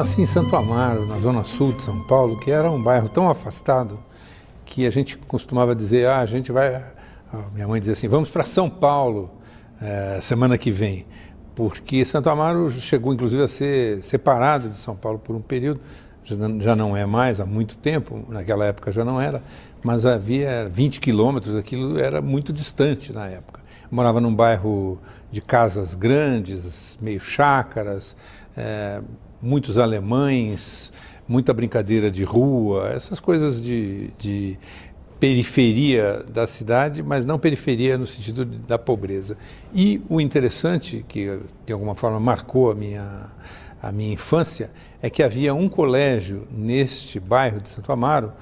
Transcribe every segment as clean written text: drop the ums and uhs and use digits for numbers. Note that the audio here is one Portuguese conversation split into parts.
nasci em Santo Amaro, na zona sul de São Paulo, que era um bairro tão afastado que a gente costumava dizer, a gente vai... Minha mãe dizia assim, vamos para São Paulo semana que vem, porque Santo Amaro chegou inclusive a ser separado de São Paulo por um período, já não é mais, há muito tempo, naquela época já não era, mas havia 20 quilômetros, aquilo era muito distante na época. Eu morava num bairro de casas grandes, meio chácaras, muitos alemães, muita brincadeira de rua, essas coisas de periferia da cidade, mas não periferia no sentido da pobreza. E o interessante, que de alguma forma marcou a minha infância, é que havia um colégio neste bairro de Santo Amaro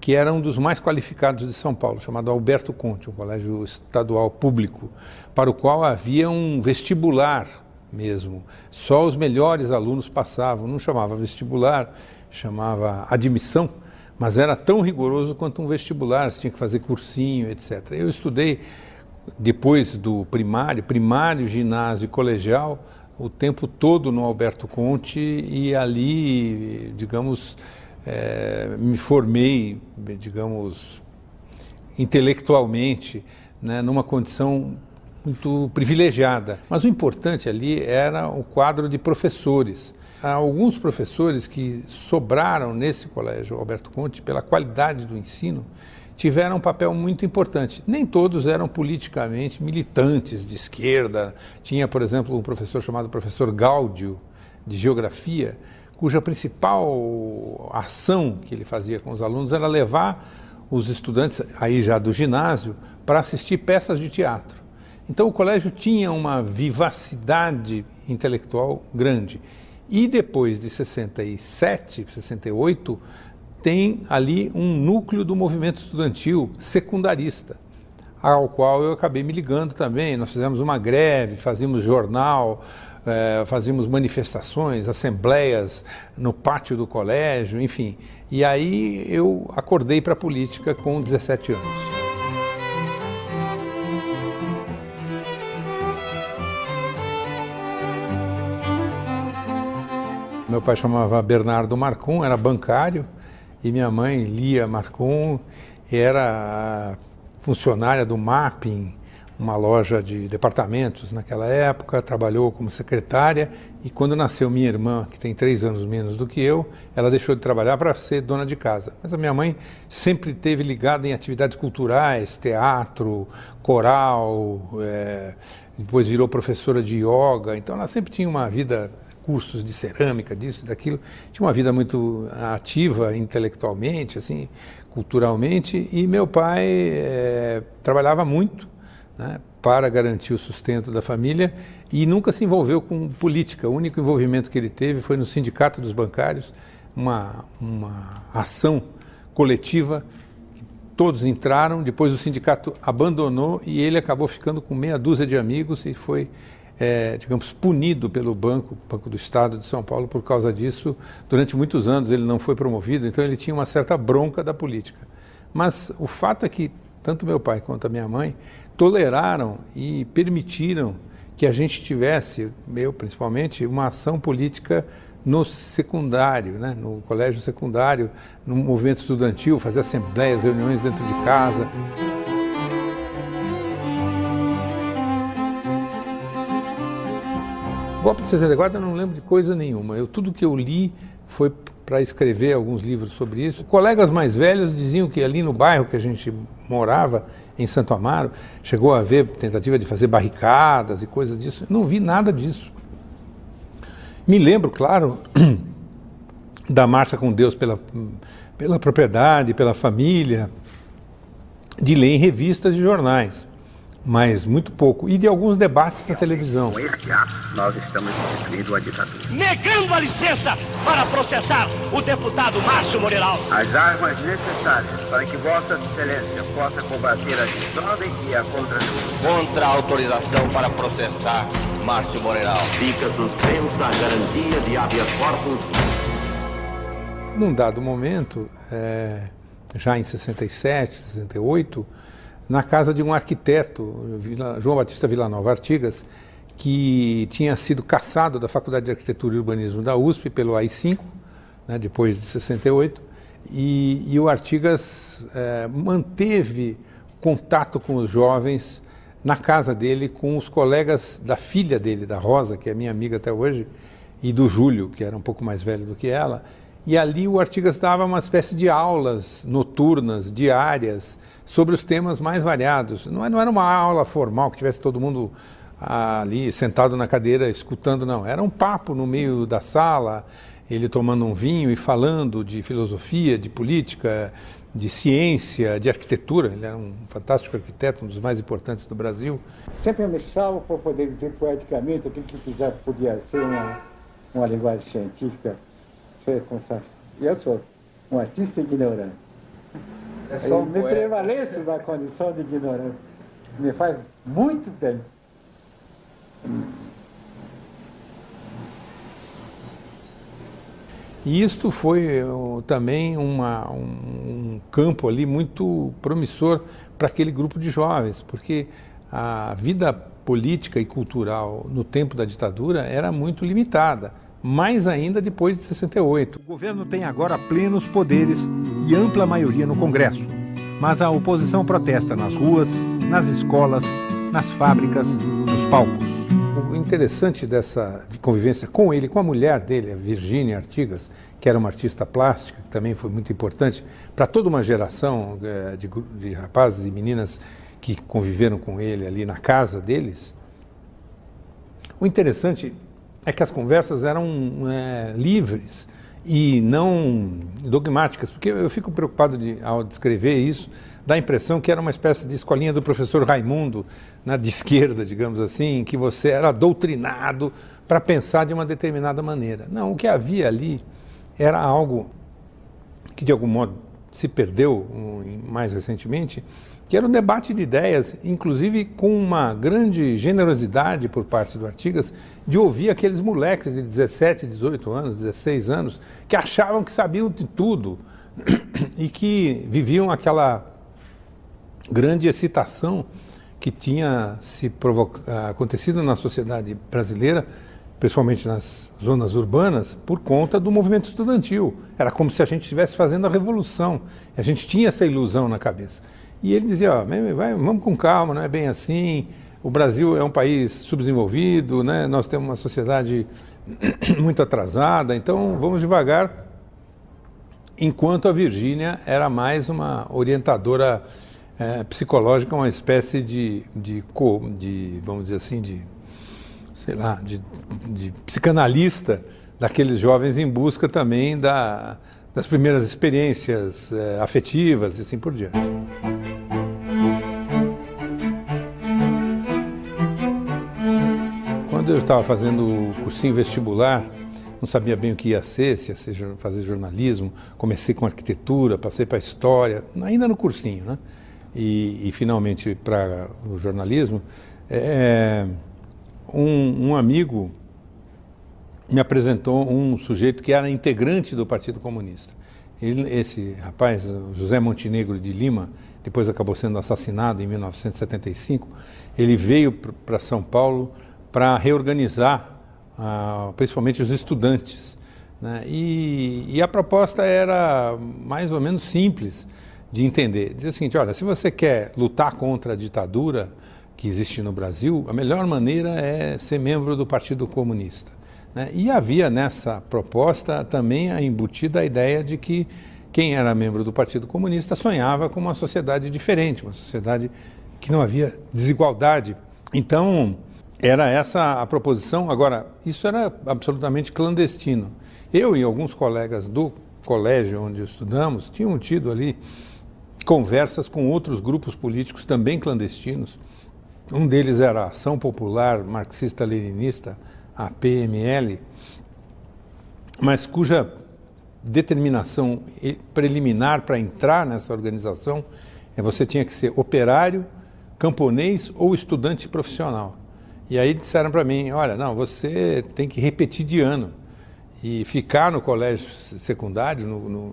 que era um dos mais qualificados de São Paulo, chamado Alberto Conte, um colégio estadual público, para o qual havia um vestibular mesmo. Só os melhores alunos passavam, não chamava vestibular, chamava admissão, mas era tão rigoroso quanto um vestibular, você tinha que fazer cursinho, etc. Eu estudei, depois do primário, ginásio e colegial, o tempo todo no Alberto Conte e ali, digamos, me formei, digamos, intelectualmente, né, numa condição muito privilegiada. Mas o importante ali era o quadro de professores. Há alguns professores que sobraram nesse colégio Alberto Conte, pela qualidade do ensino, tiveram um papel muito importante. Nem todos eram politicamente militantes de esquerda. Tinha, por exemplo, um professor chamado professor Gáudio, de geografia, cuja principal ação que ele fazia com os alunos era levar os estudantes, aí já do ginásio, para assistir peças de teatro. Então o colégio tinha uma vivacidade intelectual grande. E depois de 67, 68, tem ali um núcleo do movimento estudantil secundarista, ao qual eu acabei me ligando também. Nós fizemos uma greve, fazíamos jornal, fazíamos manifestações, assembleias no pátio do colégio, enfim. E aí eu acordei para a política com 17 anos. Meu pai chamava Bernardo Marcum, era bancário, e minha mãe, Lia Marcum, era funcionária do Mapping, uma loja de departamentos naquela época, trabalhou como secretária, e quando nasceu minha irmã, que tem 3 anos menos do que eu, ela deixou de trabalhar para ser dona de casa. Mas a minha mãe sempre esteve ligada em atividades culturais, teatro, coral, depois virou professora de yoga, então ela sempre tinha uma vida, cursos de cerâmica, disso, daquilo, tinha uma vida muito ativa intelectualmente, assim, culturalmente, e meu pai trabalhava muito, né, para garantir o sustento da família e nunca se envolveu com política. O único envolvimento que ele teve foi no Sindicato dos Bancários, uma ação coletiva, todos entraram, depois o sindicato abandonou e ele acabou ficando com meia dúzia de amigos e foi, digamos, punido pelo Banco do Estado de São Paulo por causa disso. Durante muitos anos ele não foi promovido, então ele tinha uma certa bronca da política. Mas o fato é que tanto meu pai quanto a minha mãe toleraram e permitiram que a gente tivesse, eu principalmente, uma ação política no secundário, né? No colégio secundário, no movimento estudantil, fazer assembleias, reuniões dentro de casa. O golpe de 64 eu não lembro de coisa nenhuma. Tudo que eu li foi para escrever alguns livros sobre isso. Colegas mais velhos diziam que ali no bairro que a gente morava, em Santo Amaro, chegou a haver tentativa de fazer barricadas e coisas disso. Eu não vi nada disso. Me lembro, claro, da marcha com Deus pela propriedade, pela família, de ler em revistas e jornais, mas muito pouco, e de alguns debates na televisão. Com este ato, nós estamos instituindo a ditadura. Negando a licença para processar o deputado Márcio Moreiral. As armas necessárias para que Vossa Excelência possa combater a desordem e a contradição. Contra a autorização para processar Márcio Moreiral. Fica suspensa a garantia de habeas corpus. Num dado momento, já em 67, 68, na casa de um arquiteto, João Batista Villanova Artigas, que tinha sido cassado da Faculdade de Arquitetura e Urbanismo da USP pelo AI-5, né, depois de 68, e o Artigas manteve contato com os jovens na casa dele, com os colegas da filha dele, da Rosa, que é minha amiga até hoje, e do Júlio, que era um pouco mais velho do que ela, e ali o Artigas dava uma espécie de aulas noturnas, diárias, sobre os temas mais variados. Não era uma aula formal, que tivesse todo mundo ali sentado na cadeira escutando, não. Era um papo no meio da sala, ele tomando um vinho e falando de filosofia, de política, de ciência, de arquitetura. Ele era um fantástico arquiteto, um dos mais importantes do Brasil. Sempre eu me salvo para poder dizer poeticamente aquilo que quiser, podia ser uma linguagem científica. Eu sou um artista ignorante. Eu me prevaleço da condição de ignorante. Me faz muito bem. E isto foi também um campo ali muito promissor para aquele grupo de jovens, porque a vida política e cultural no tempo da ditadura era muito limitada, mais ainda depois de 68. O governo tem agora plenos poderes e ampla maioria no Congresso, mas a oposição protesta nas ruas, nas escolas, nas fábricas, nos palcos. O interessante dessa convivência com ele, com a mulher dele, a Virgínia Artigas, que era uma artista plástica, que também foi muito importante para toda uma geração de rapazes e meninas que conviveram com ele ali na casa deles. O interessante é que as conversas eram livres e não dogmáticas, porque eu fico preocupado ao descrever isso, dá a impressão que era uma espécie de escolinha do professor Raimundo, de esquerda, digamos assim, que você era doutrinado para pensar de uma determinada maneira. Não, o que havia ali era algo que de algum modo se perdeu mais recentemente, que era um debate de ideias, inclusive com uma grande generosidade por parte do Artigas, de ouvir aqueles moleques de 17, 18 anos, 16 anos, que achavam que sabiam de tudo e que viviam aquela grande excitação que tinha acontecido na sociedade brasileira, principalmente nas zonas urbanas, por conta do movimento estudantil. Era como se a gente estivesse fazendo a revolução, a gente tinha essa ilusão na cabeça. E ele dizia, vamos com calma, não é bem assim, o Brasil é um país subdesenvolvido, né? Nós temos uma sociedade muito atrasada, então vamos devagar, enquanto a Virgínia era mais uma orientadora psicológica, uma espécie de vamos dizer assim, de psicanalista daqueles jovens em busca também das primeiras experiências afetivas e assim por diante. Quando eu estava fazendo o cursinho vestibular, não sabia bem o que ia ser, se ia fazer jornalismo, comecei com arquitetura, passei para história, ainda no cursinho, né? E finalmente para o jornalismo, um amigo me apresentou um sujeito que era integrante do Partido Comunista. Esse rapaz, José Montenegro de Lima, depois acabou sendo assassinado em 1975, ele veio para São Paulo para reorganizar principalmente os estudantes, né? E a proposta era mais ou menos simples de entender. Dizia o seguinte, olha, se você quer lutar contra a ditadura que existe no Brasil, a melhor maneira é ser membro do Partido Comunista, né? E havia nessa proposta também embutida a ideia de que quem era membro do Partido Comunista sonhava com uma sociedade diferente, uma sociedade que não havia desigualdade. Então, era essa a proposição. Agora, isso era absolutamente clandestino. Eu e alguns colegas do colégio onde estudamos tinham tido ali conversas com outros grupos políticos também clandestinos. Um deles era a Ação Popular Marxista-Leninista, a PML, mas cuja determinação preliminar para entrar nessa organização você tinha que ser operário, camponês ou estudante profissional. E aí disseram para mim, olha, não, você tem que repetir de ano e ficar no colégio secundário,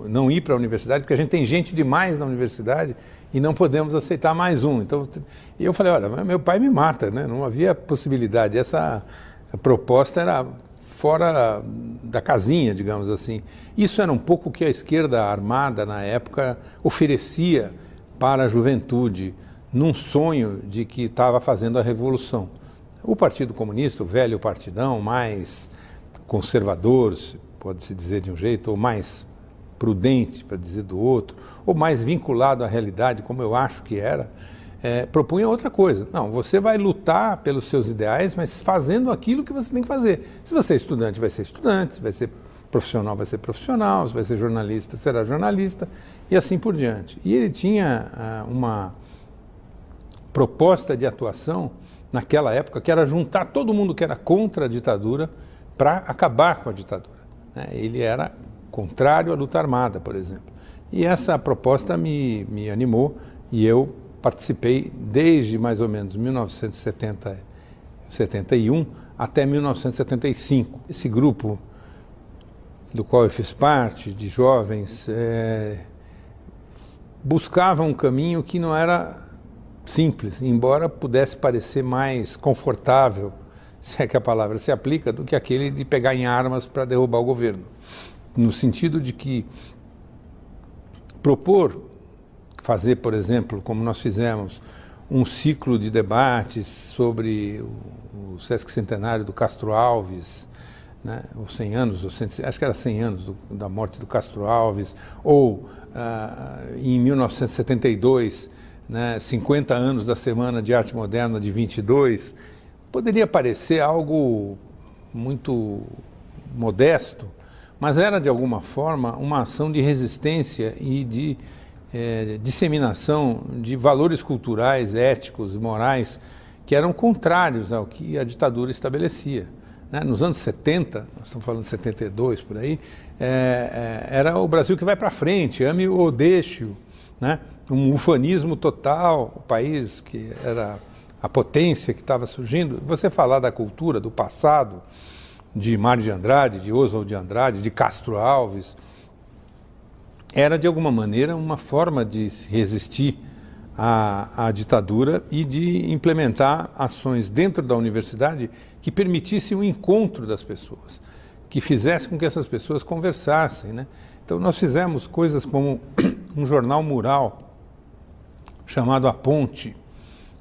não ir para a universidade, porque a gente tem gente demais na universidade e não podemos aceitar mais um. Então, eu falei, olha, meu pai me mata, né? Não havia possibilidade. Essa proposta era fora da casinha, digamos assim. Isso era um pouco o que a esquerda armada, na época, oferecia para a juventude, num sonho de que estava fazendo a revolução. O Partido Comunista, o velho partidão, mais conservador, pode-se dizer de um jeito, ou mais prudente, para dizer do outro, ou mais vinculado à realidade, como eu acho que era, propunha outra coisa. Não, você vai lutar pelos seus ideais, mas fazendo aquilo que você tem que fazer. Se você é estudante, vai ser estudante, se vai ser profissional, vai ser profissional, se vai ser jornalista, será jornalista, e assim por diante. E ele tinha uma proposta de atuação, naquela época, que era juntar todo mundo que era contra a ditadura para acabar com a ditadura. Ele era contrário à luta armada, por exemplo. E essa proposta me animou e eu participei desde mais ou menos 1971 até 1975. Esse grupo do qual eu fiz parte, de jovens, buscava um caminho que não era simples, embora pudesse parecer mais confortável, se é que a palavra se aplica, do que aquele de pegar em armas para derrubar o governo. No sentido de que propor fazer, por exemplo, como nós fizemos, um ciclo de debates sobre o Sesc Centenário do Castro Alves, né, os 100 anos, acho que era 100 anos da morte do Castro Alves, ou em 1972, né, 50 anos da Semana de Arte Moderna de 22, poderia parecer algo muito modesto, mas era, de alguma forma, uma ação de resistência e de disseminação de valores culturais, éticos, morais, que eram contrários ao que a ditadura estabelecia. Né? Nos anos 70, nós estamos falando de 72 por aí, era o Brasil que vai para frente, ame ou deixe-o, né? Um ufanismo total, o país que era a potência que estava surgindo. Você falar da cultura, do passado, de Mário de Andrade, de Oswald de Andrade, de Castro Alves, era de alguma maneira uma forma de resistir à ditadura e de implementar ações dentro da universidade que permitissem o encontro das pessoas, que fizesse com que essas pessoas conversassem, né? Então nós fizemos coisas como um jornal mural chamado A Ponte,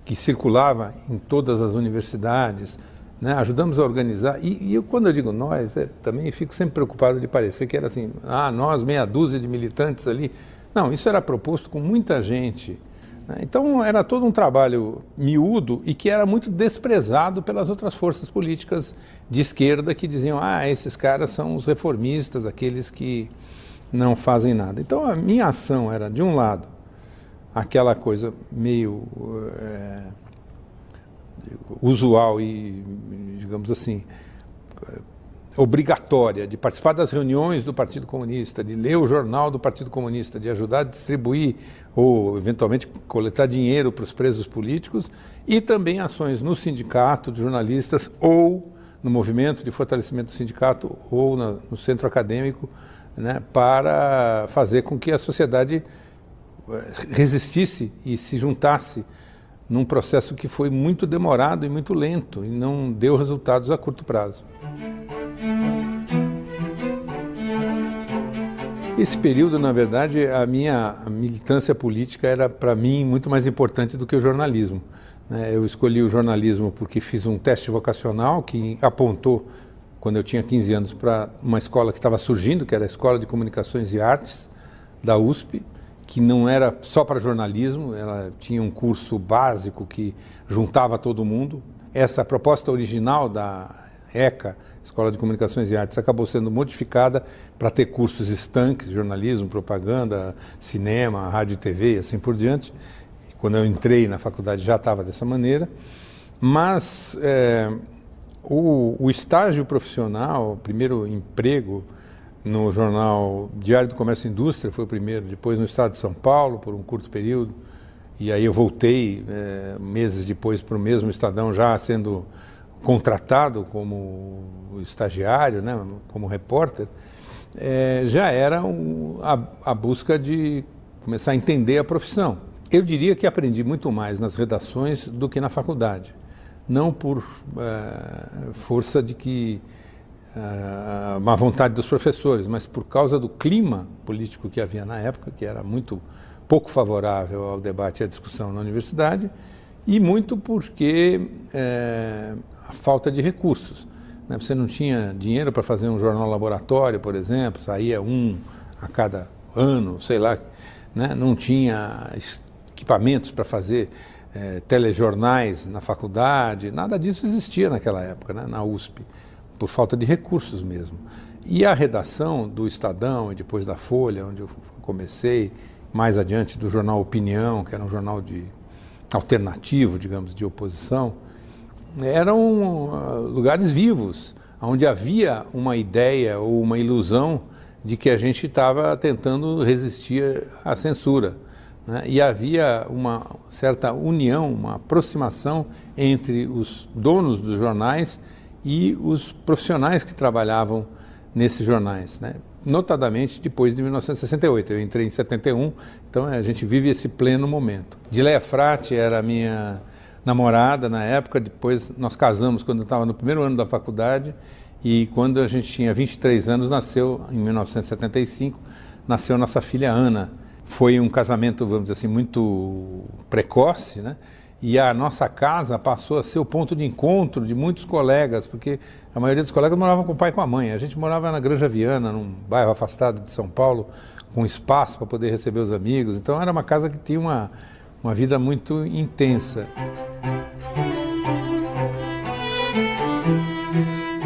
que circulava em todas as universidades, né? Ajudamos a organizar, e quando eu digo nós, também fico sempre preocupado de parecer que era assim, nós, meia dúzia de militantes ali. Não, isso era proposto com muita gente, né? Então era todo um trabalho miúdo e que era muito desprezado pelas outras forças políticas de esquerda que diziam, esses caras são os reformistas, aqueles que não fazem nada. Então a minha ação era, de um lado, aquela coisa meio usual e, digamos assim, obrigatória de participar das reuniões do Partido Comunista, de ler o jornal do Partido Comunista, de ajudar a distribuir ou, eventualmente, coletar dinheiro para os presos políticos, e também ações no sindicato de jornalistas ou no movimento de fortalecimento do sindicato ou no centro acadêmico, né, para fazer com que a sociedade resistisse e se juntasse num processo que foi muito demorado e muito lento e não deu resultados a curto prazo. Esse período, na verdade, a minha militância política era, para mim, muito mais importante do que o jornalismo. Eu escolhi o jornalismo porque fiz um teste vocacional que apontou, quando eu tinha 15 anos, para uma escola que estava surgindo, que era a Escola de Comunicações e Artes, da USP, que não era só para jornalismo, ela tinha um curso básico que juntava todo mundo. Essa proposta original da ECA, Escola de Comunicações e Artes, acabou sendo modificada para ter cursos estanques, jornalismo, propaganda, cinema, rádio e TV e assim por diante. Quando eu entrei na faculdade já estava dessa maneira, mas o estágio profissional, o primeiro emprego no jornal Diário do Comércio e Indústria, foi o primeiro, depois no estado de São Paulo, por um curto período, e aí eu voltei meses depois para o mesmo Estadão, já sendo contratado como estagiário, né, como repórter, já era a busca de começar a entender a profissão. Eu diria que aprendi muito mais nas redações do que na faculdade. Não por força de que má vontade dos professores, mas por causa do clima político que havia na época, que era muito pouco favorável ao debate e à discussão na universidade, e muito porque a falta de recursos. Né? Você não tinha dinheiro para fazer um jornal laboratório, por exemplo, saía um a cada ano, sei lá, né? Não tinha equipamentos para fazer telejornais na faculdade, nada disso existia naquela época, né? Na USP, por falta de recursos mesmo. E a redação do Estadão e depois da Folha, onde eu comecei, mais adiante do jornal Opinião, que era um jornal alternativo, digamos, de oposição, eram lugares vivos, onde havia uma ideia ou uma ilusão de que a gente estava tentando resistir à censura, né? E havia uma certa união, uma aproximação entre os donos dos jornais e os profissionais que trabalhavam nesses jornais, né? Notadamente depois de 1968. Eu entrei em 71, então a gente vive esse pleno momento. Dileia Frati era a minha namorada na época, depois nós casamos quando eu estava no primeiro ano da faculdade, e quando a gente tinha 23 anos, nasceu, em 1975, nasceu nossa filha Ana. Foi um casamento, vamos dizer assim, muito precoce, né? E a nossa casa passou a ser o ponto de encontro de muitos colegas, porque a maioria dos colegas moravam com o pai e com a mãe. A gente morava na Granja Viana, num bairro afastado de São Paulo, com espaço para poder receber os amigos. Então era uma casa que tinha uma vida muito intensa.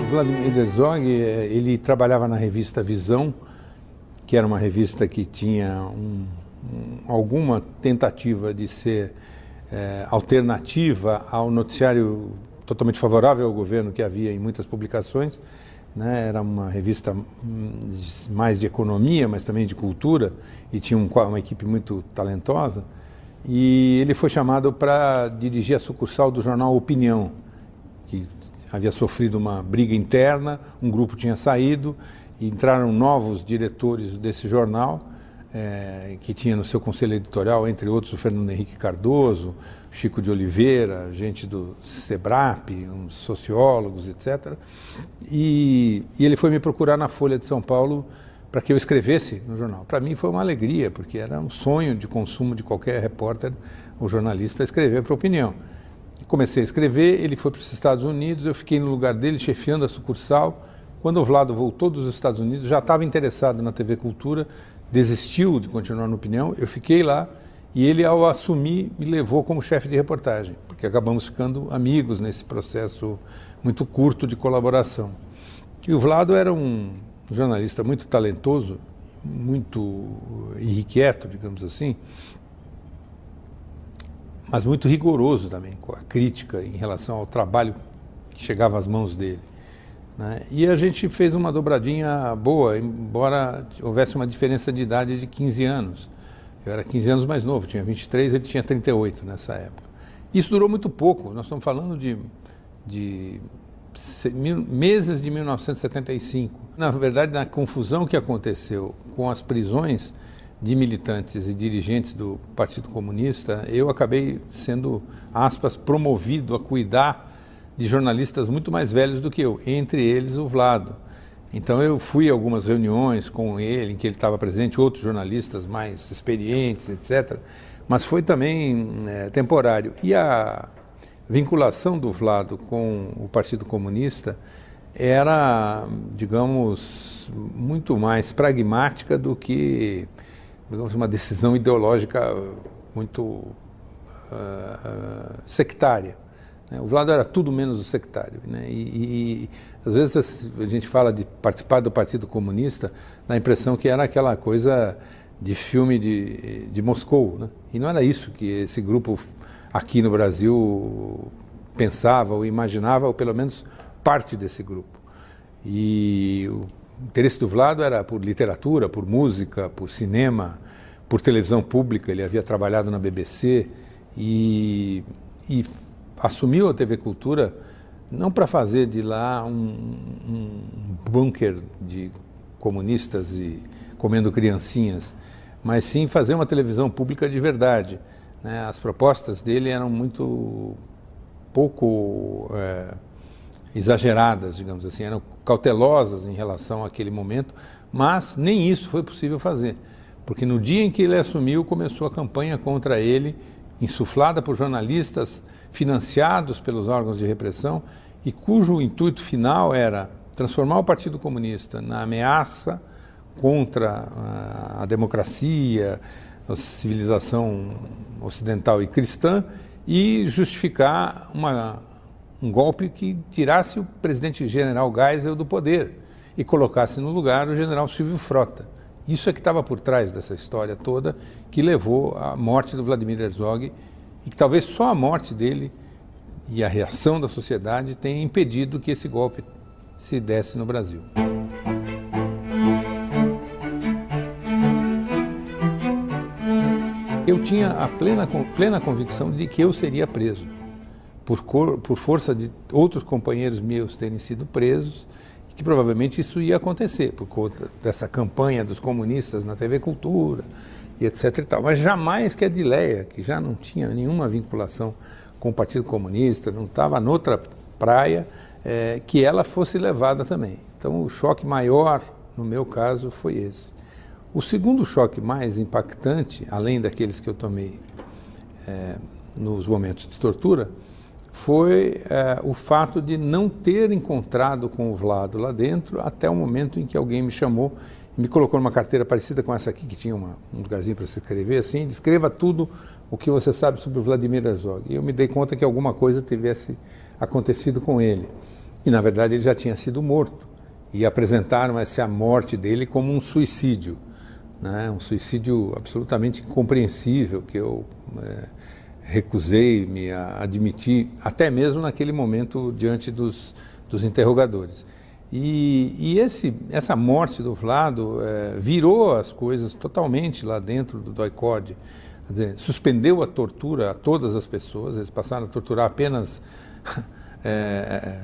O Vladimir Herzog, ele trabalhava na revista Visão, que era uma revista que tinha alguma tentativa de ser alternativa ao noticiário totalmente favorável ao governo que havia em muitas publicações, né? Era uma revista mais de economia, mas também de cultura, e tinha uma equipe muito talentosa. E ele foi chamado para dirigir a sucursal do jornal Opinião, que havia sofrido uma briga interna, um grupo tinha saído, e entraram novos diretores desse jornal, que tinha no seu conselho editorial, entre outros, o Fernando Henrique Cardoso, Chico de Oliveira, gente do SEBRAP, uns sociólogos, etc. E ele foi me procurar na Folha de São Paulo para que eu escrevesse no jornal. Para mim foi uma alegria, porque era um sonho de consumo de qualquer repórter ou jornalista escrever para a Opinião. Comecei a escrever, ele foi para os Estados Unidos, eu fiquei no lugar dele, chefiando a sucursal. Quando o Vlado voltou dos Estados Unidos, já estava interessado na TV Cultura, desistiu de continuar na Opinião, eu fiquei lá e ele, ao assumir, me levou como chefe de reportagem, porque acabamos ficando amigos nesse processo muito curto de colaboração. E o Vlado era um jornalista muito talentoso, muito irrequieto, digamos assim, mas muito rigoroso também, com a crítica em relação ao trabalho que chegava às mãos dele, né? E a gente fez uma dobradinha boa, embora houvesse uma diferença de idade de 15 anos. Eu era 15 anos mais novo, tinha 23, ele tinha 38 nessa época. Isso durou muito pouco, nós estamos falando de meses de 1975. Na verdade, na confusão que aconteceu com as prisões de militantes e dirigentes do Partido Comunista, eu acabei sendo, aspas, promovido a cuidar de jornalistas muito mais velhos do que eu, entre eles o Vlado. Então eu fui a algumas reuniões com ele, em que ele estava presente, outros jornalistas mais experientes, etc. Mas foi também temporário. E a vinculação do Vlado com o Partido Comunista era, digamos, muito mais pragmática do que, digamos, uma decisão ideológica muito sectária. O Vlado era tudo menos o sectário, né? E às vezes a gente fala de participar do Partido Comunista, dá a impressão que era aquela coisa de filme de Moscou, né? E não era isso que esse grupo aqui no Brasil pensava ou imaginava, ou pelo menos parte desse grupo. E o interesse do Vlado era por literatura, por música, por cinema, por televisão pública. Ele havia trabalhado na BBC e assumiu a TV Cultura não para fazer de lá um bunker de comunistas e comendo criancinhas, mas sim fazer uma televisão pública de verdade, né? As propostas dele eram muito pouco exageradas, digamos assim, eram cautelosas em relação àquele momento, mas nem isso foi possível fazer, porque no dia em que ele assumiu, começou a campanha contra ele, insuflada por jornalistas financiados pelos órgãos de repressão e cujo intuito final era transformar o Partido Comunista na ameaça contra a democracia, a civilização ocidental e cristã e justificar um golpe que tirasse o presidente general Geisel do poder e colocasse no lugar o general Silvio Frota. Isso é que estava por trás dessa história toda que levou à morte do Vladimir Herzog e que talvez só a morte dele e a reação da sociedade tenha impedido que esse golpe se desse no Brasil. Eu tinha a plena convicção de que eu seria preso, por força de outros companheiros meus terem sido presos, e que provavelmente isso ia acontecer, por conta dessa campanha dos comunistas na TV Cultura, e etc. e tal. Mas jamais que a Edileia, que já não tinha nenhuma vinculação com o Partido Comunista, não estava noutra praia, que ela fosse levada também. Então o choque maior, no meu caso, foi esse. O segundo choque mais impactante, além daqueles que eu tomei nos momentos de tortura, foi o fato de não ter encontrado com o Vlado lá dentro até o momento em que alguém me chamou e me colocou numa carteira parecida com essa aqui, que tinha um lugarzinho para se escrever assim, descreva tudo o que você sabe sobre o Vladimir Herzog. E eu me dei conta que alguma coisa tivesse acontecido com ele. E, na verdade, ele já tinha sido morto. E apresentaram a morte dele como um suicídio, né? Um suicídio absolutamente incompreensível, que eu recusei-me a admitir, até mesmo naquele momento, diante dos interrogadores. E essa morte do Vlado virou as coisas totalmente lá dentro do DOI-CODE. Quer dizer, suspendeu a tortura a todas as pessoas, eles passaram a torturar apenas,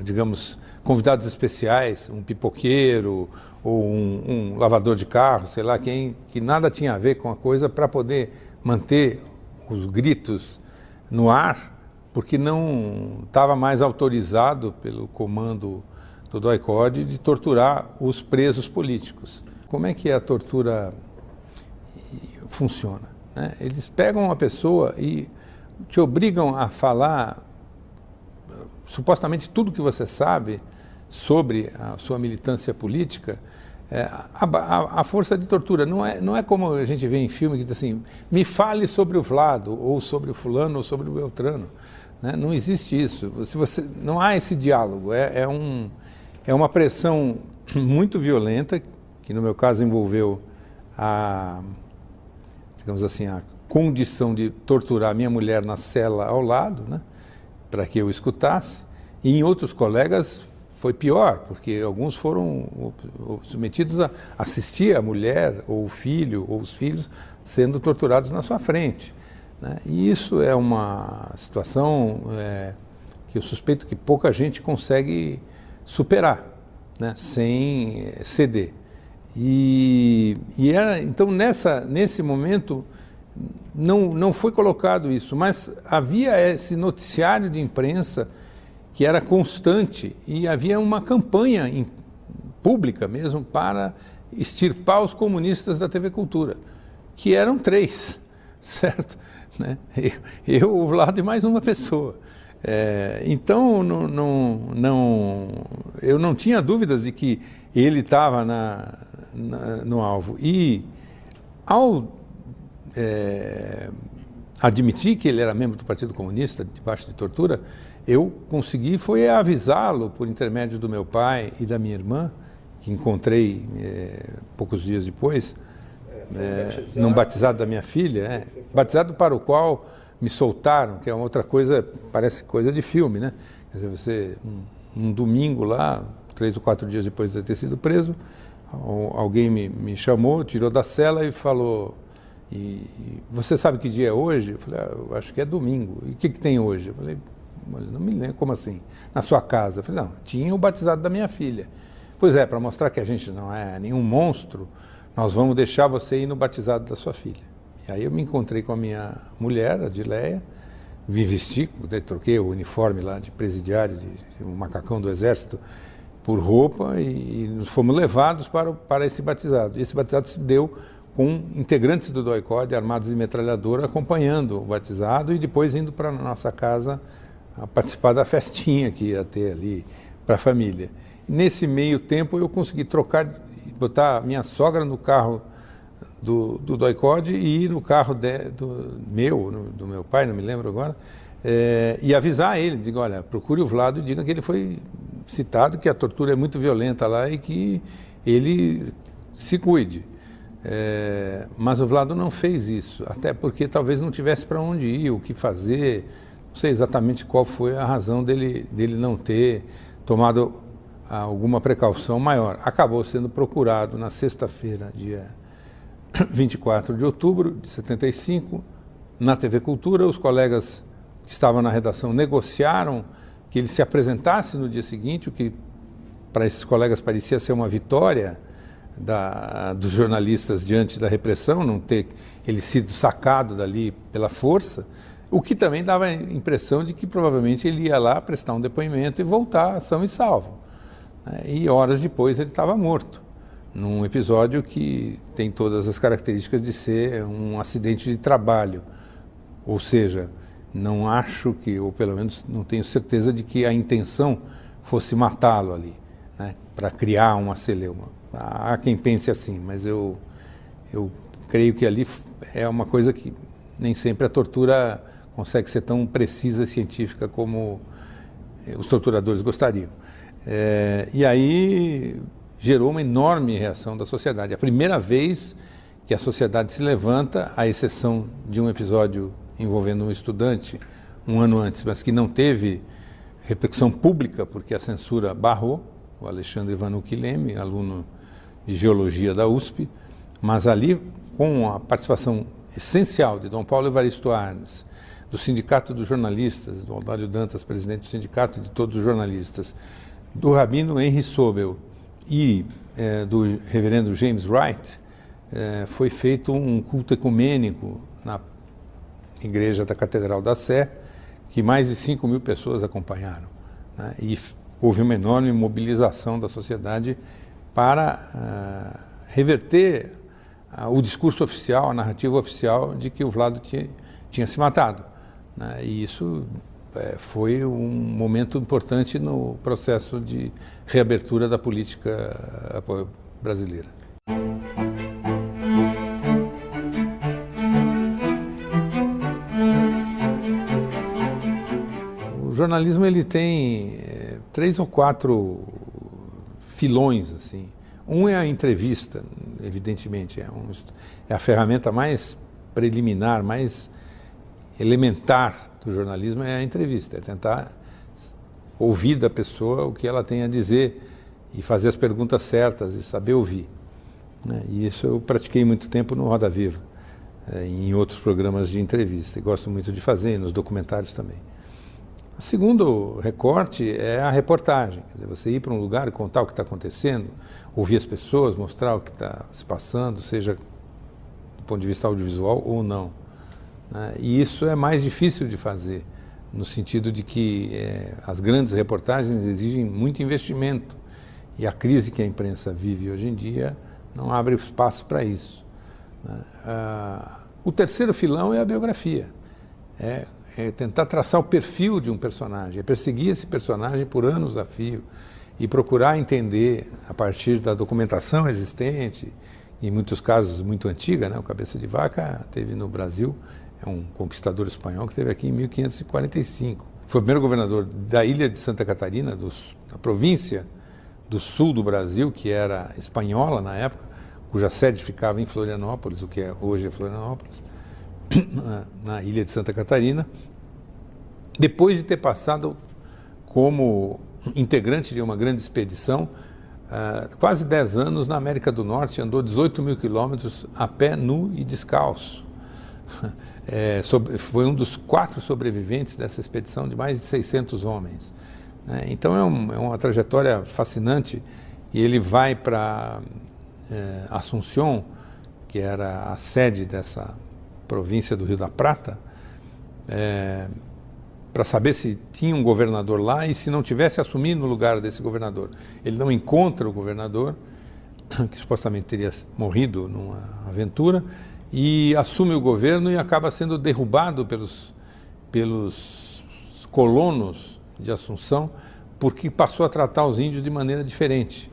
digamos, convidados especiais, um pipoqueiro ou um lavador de carro, sei lá quem, que nada tinha a ver com a coisa, para poder manter os gritos no ar, porque não estava mais autorizado pelo comando do DOI-CODE de torturar os presos políticos. Como é que a tortura funciona, né? Eles pegam uma pessoa e te obrigam a falar supostamente tudo que você sabe sobre a sua militância política, a força de tortura. Não é como a gente vê em filme que diz assim, me fale sobre o Vlado, ou sobre o fulano, ou sobre o Beltrano, né? Não existe isso. Não há esse diálogo. É uma pressão muito violenta, que no meu caso envolveu digamos assim, a condição de torturar a minha mulher na cela ao lado, né, para que eu escutasse, e em outros colegas foi pior, porque alguns foram submetidos a assistir a mulher, ou o filho, ou os filhos sendo torturados na sua frente, né? E isso é uma situação que eu suspeito que pouca gente consegue superar, né, sem ceder. Então, nesse momento, não foi colocado isso, mas havia esse noticiário de imprensa que era constante e havia uma campanha pública mesmo para extirpar os comunistas da TV Cultura, que eram 3, certo? Né? Eu, o Vlado e mais uma pessoa. Então, eu não tinha dúvidas de que ele estava no alvo. E, ao admitir que ele era membro do Partido Comunista, debaixo de tortura, eu consegui foi avisá-lo por intermédio do meu pai e da minha irmã, que encontrei poucos dias depois, num batizado da minha filha, batizado para o qual me soltaram, que é uma outra coisa, parece coisa de filme, né? Quer dizer, um domingo lá, 3 ou 4 dias depois de ter sido preso, alguém me chamou, tirou da cela e falou, e você sabe que dia é hoje? Eu falei, eu acho que é domingo. E o que tem hoje? Eu falei, não me lembro, como assim? Na sua casa? Eu falei, não, tinha o batizado da minha filha. Pois para mostrar que a gente não é nenhum monstro, nós vamos deixar você ir no batizado da sua filha. E aí eu me encontrei com a minha mulher, a Dileia, vim vestir, troquei o uniforme lá de presidiário, de um macacão do Exército, por roupa, e nos fomos levados para esse batizado. E esse batizado se deu com integrantes do DOI-CODE armados de metralhadora acompanhando o batizado e depois indo para a nossa casa a participar da festinha que ia ter ali para a família. Nesse meio tempo eu consegui botar minha sogra no carro do DOI-CODE e ir no carro do meu pai, não me lembro agora, e avisar ele, digo, olha, procure o Vlado e diga que ele foi citado, que a tortura é muito violenta lá e que ele se cuide. Mas o Vlado não fez isso, até porque talvez não tivesse para onde ir, o que fazer, não sei exatamente qual foi a razão dele não ter tomado alguma precaução maior. Acabou sendo procurado na sexta-feira, dia 24 de outubro de 75, na TV Cultura. Os colegas que estavam na redação negociaram que ele se apresentasse no dia seguinte, o que para esses colegas parecia ser uma vitória dos jornalistas diante da repressão, não ter ele sido sacado dali pela força, o que também dava a impressão de que provavelmente ele ia lá prestar um depoimento e voltar são e salvo. E horas depois ele estava morto, num episódio que tem todas as características de ser um acidente de trabalho. Ou seja, não acho que, ou pelo menos não tenho certeza de que a intenção fosse matá-lo ali, né, para criar uma celeuma. Há quem pense assim, mas eu creio que ali é uma coisa que nem sempre a tortura consegue ser tão precisa e científica como os torturadores gostariam. E aí gerou uma enorme reação da sociedade. A primeira vez que a sociedade se levanta, à exceção de um episódio envolvendo um estudante um ano antes, mas que não teve repercussão pública porque a censura barrou, o Alexandre Vanucchi Leme, aluno de Geologia da USP, mas ali, com a participação essencial de Dom Paulo Evaristo Arnes, do Sindicato dos Jornalistas, do Audálio Dantas, presidente do Sindicato de todos os jornalistas, do rabino Henry Sobel e do reverendo James Wright, foi feito um culto ecumênico na igreja da Catedral da Sé, que mais de 5.000 pessoas acompanharam, né? E houve uma enorme mobilização da sociedade para reverter o discurso oficial, a narrativa oficial de que o Vlado tinha se matado, né? E isso foi um momento importante no processo de reabertura da política brasileira. O jornalismo ele tem 3 ou 4 filões, assim. Um é a entrevista, evidentemente, é a ferramenta mais preliminar, mais elementar do jornalismo, é a entrevista, é tentar ouvir da pessoa o que ela tem a dizer e fazer as perguntas certas e saber ouvir, né? E isso eu pratiquei muito tempo no Roda Viva, em outros programas de entrevista, e gosto muito de fazer, nos documentários também. O segundo recorte é a reportagem, quer dizer, você ir para um lugar e contar o que está acontecendo, ouvir as pessoas, mostrar o que está se passando, seja do ponto de vista audiovisual ou não, né? E isso é mais difícil de fazer, no sentido de que as grandes reportagens exigem muito investimento, e a crise que a imprensa vive hoje em dia não abre espaço para isso, né? O terceiro filão é a biografia, é tentar traçar o perfil de um personagem, é perseguir esse personagem por anos a fio e procurar entender, a partir da documentação existente, em muitos casos muito antiga, né? O Cabeça de Vaca teve no Brasil, é um conquistador espanhol que esteve aqui em 1545. Foi o primeiro governador da ilha de Santa Catarina, da província do sul do Brasil, que era espanhola na época, cuja sede ficava em Florianópolis, o que hoje é Florianópolis, na ilha de Santa Catarina, depois de ter passado como integrante de uma grande expedição, quase 10 anos na América do Norte, andou 18.000 quilômetros a pé, nu e descalço. Foi um dos 4 sobreviventes dessa expedição de mais de 600 homens, né? Então é uma trajetória fascinante, e ele vai para Assunção, que era a sede dessa província do Rio da Prata, para saber se tinha um governador lá e se não tivesse assumido no lugar desse governador. Ele não encontra o governador, que supostamente teria morrido numa aventura, e assume o governo e acaba sendo derrubado pelos colonos de Assunção, porque passou a tratar os índios de maneira diferente.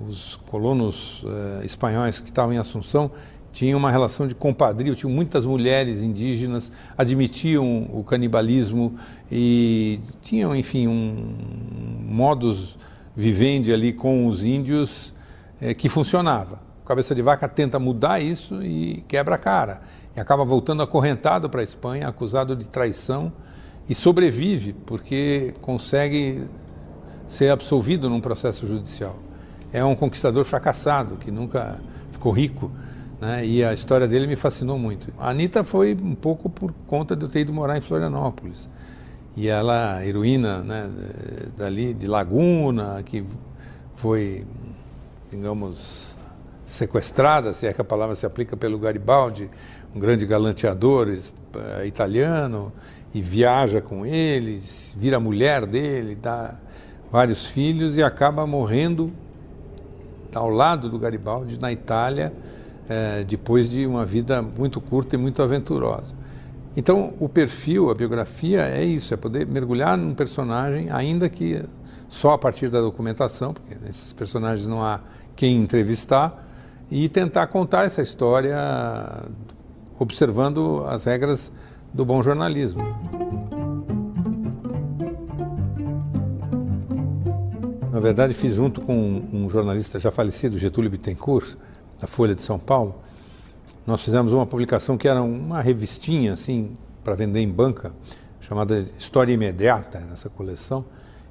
Os colonos espanhóis que estavam em Assunção tinham uma relação de compadrio, tinham muitas mulheres indígenas, admitiam o canibalismo e tinham, enfim, um modus vivendi ali com os índios que funcionava. O Cabeça de Vaca tenta mudar isso e quebra a cara. E acaba voltando acorrentado para a Espanha, acusado de traição, e sobrevive porque consegue ser absolvido num processo judicial. É um conquistador fracassado, que nunca ficou rico, né? E a história dele me fascinou muito. A Anitta foi um pouco por conta de eu ter ido morar em Florianópolis. E ela, heroína, né, dali de Laguna, que foi, digamos, sequestrada, se é que a palavra se aplica, pelo Garibaldi, um grande galanteador italiano, e viaja com ele, vira mulher dele, dá vários filhos e acaba morrendo ao lado do Garibaldi, na Itália, depois de uma vida muito curta e muito aventurosa. Então, o perfil, a biografia é isso, é poder mergulhar num personagem, ainda que só a partir da documentação, porque nesses personagens não há quem entrevistar, e tentar contar essa história observando as regras do bom jornalismo. Na verdade, fiz junto com um jornalista já falecido, Getúlio Bittencourt, da Folha de São Paulo. Nós fizemos uma publicação que era uma revistinha, assim, para vender em banca, chamada História Imediata, nessa coleção,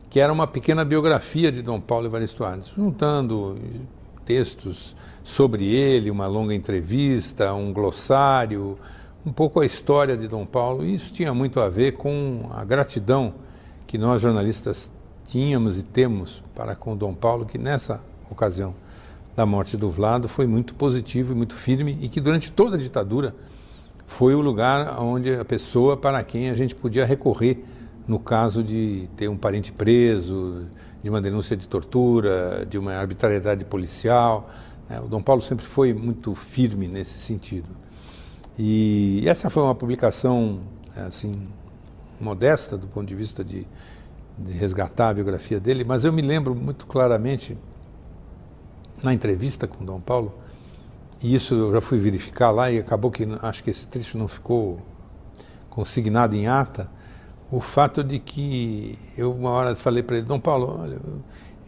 que era uma pequena biografia de Dom Paulo Evaristo Arnes, juntando textos sobre ele, uma longa entrevista, um glossário, um pouco a história de Dom Paulo. E isso tinha muito a ver com a gratidão que nós jornalistas tínhamos e temos para com Dom Paulo, que nessa ocasião da morte do Vlado foi muito positivo e muito firme, e que durante toda a ditadura foi o lugar onde a pessoa para quem a gente podia recorrer no caso de ter um parente preso, de uma denúncia de tortura, de uma arbitrariedade policial. O Dom Paulo sempre foi muito firme nesse sentido. E essa foi uma publicação, assim, modesta do ponto de vista de resgatar a biografia dele, mas eu me lembro muito claramente, na entrevista com o Dom Paulo, e isso eu já fui verificar lá e acabou que acho que esse trecho não ficou consignado em ata, o fato de que eu uma hora falei para ele: Dom Paulo, olha,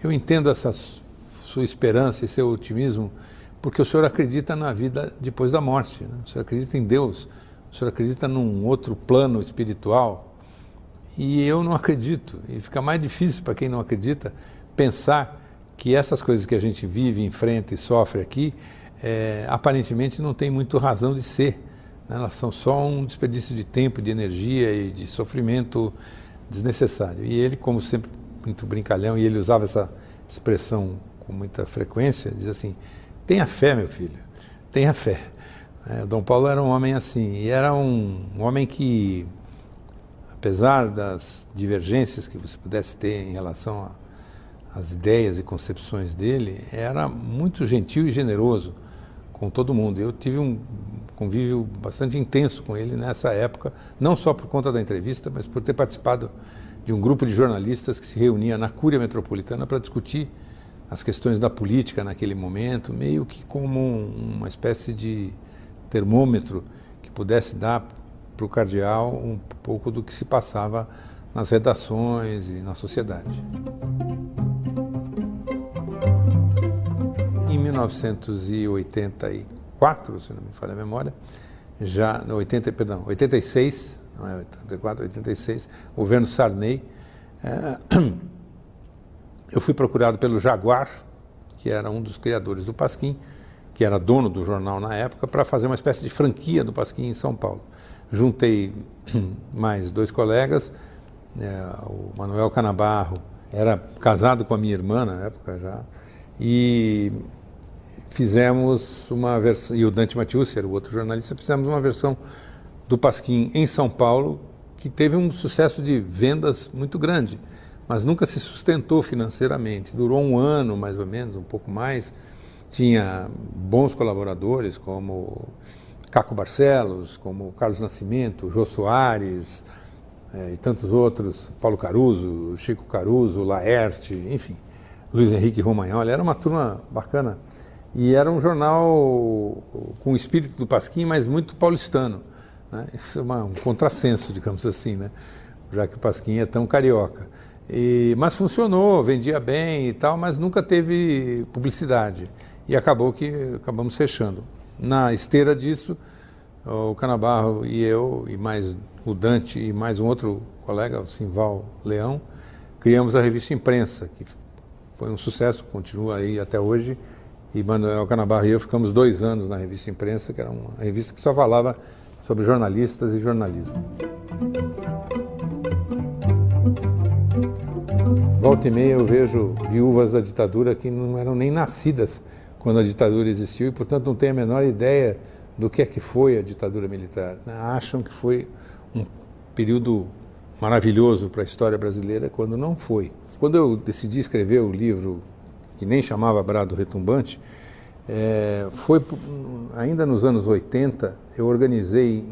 eu entendo essa sua esperança e seu otimismo, porque o senhor acredita na vida depois da morte, né? O senhor acredita em Deus, o senhor acredita num outro plano espiritual, e eu não acredito, e fica mais difícil para quem não acredita pensar que essas coisas que a gente vive, enfrenta e sofre aqui, aparentemente não tem muito razão de ser, né? Elas são só um desperdício de tempo, de energia e de sofrimento desnecessário. E ele, como sempre, muito brincalhão, e ele usava essa expressão com muita frequência, diz assim: tenha fé, meu filho, tenha fé. Dom Paulo era um homem assim, e era um homem que, apesar das divergências que você pudesse ter em relação às ideias e concepções dele, era muito gentil e generoso com todo mundo. Eu tive um convívio bastante intenso com ele nessa época, não só por conta da entrevista, mas por ter participado de um grupo de jornalistas que se reunia na Cúria Metropolitana para discutir as questões da política naquele momento, meio que como uma espécie de termômetro que pudesse dar para o cardeal um pouco do que se passava nas redações e na sociedade. Em 1984, se não me falha a memória, 86, não é 84, 86, governo Sarney, eu fui procurado pelo Jaguar, que era um dos criadores do Pasquim, que era dono do jornal na época, para fazer uma espécie de franquia do Pasquim em São Paulo. Juntei mais dois colegas, o Manuel Canabarro era casado com a minha irmã na época já, e fizemos uma versão, e o Dante Matiusi era o outro jornalista, fizemos uma versão do Pasquim em São Paulo, que teve um sucesso de vendas muito grande, mas nunca se sustentou financeiramente. Durou um ano, mais ou menos, um pouco mais. Tinha bons colaboradores, como Caco Barcelos, como Carlos Nascimento, Jô Soares, e tantos outros, Paulo Caruso, Chico Caruso, Laerte, enfim, Luiz Henrique Romagnoli. Era uma turma bacana. E era um jornal com o espírito do Pasquim, mas muito paulistano, né? Isso é um contrassenso, digamos assim, né? Já que o Pasquim é tão carioca. Mas funcionou, vendia bem e tal, mas nunca teve publicidade. E acabamos fechando. Na esteira disso, o Canabarro e eu, e mais o Dante e mais um outro colega, o Simval Leão, criamos a revista Imprensa, que foi um sucesso, continua aí até hoje. E Manuel Canabarro e eu ficamos 2 anos na revista Imprensa, que era uma revista que só falava sobre jornalistas e jornalismo. Volta e meia eu vejo viúvas da ditadura que não eram nem nascidas quando a ditadura existiu e, portanto, não têm a menor ideia do que é que foi a ditadura militar, né? Acham que foi um período maravilhoso para a história brasileira, quando não foi. Quando eu decidi escrever o livro, que nem chamava Brado Retumbante, foi ainda nos anos 80, eu organizei